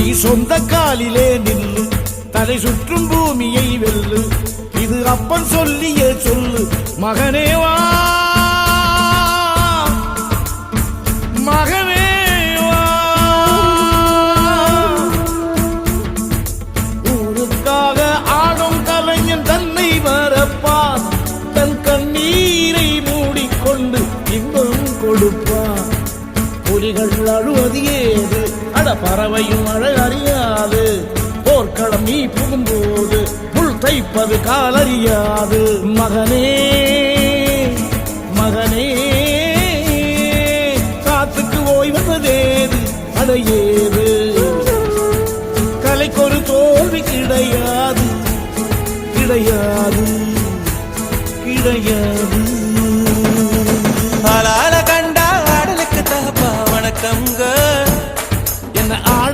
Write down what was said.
நீ சொந்த காலிலே நில்லு, தலை சுற்றும் பூமியை வெல்லு. இது அப்பன் சொல்லிய சொல்லு, மகனே வா மகனே வா. ஊருக்காக ஆடும் கலைஞன் தன்னை மறப்பான், தன் கண்ணீரை மூடிக்கொண்டு இன்பம் கொடுப்பான். புலிகள் அழுவது ஏது, அட பறவையும் அழ அறியாது. போர்க்களம் நீ புகும்போது முள் தைப்பது காலறியாது. மகனே மகனே காத்துக்கு ஓய்வதேது, அடையேது. கலைக்கொரு தோல்வி கிடையாது கிடையாது கிடையாது.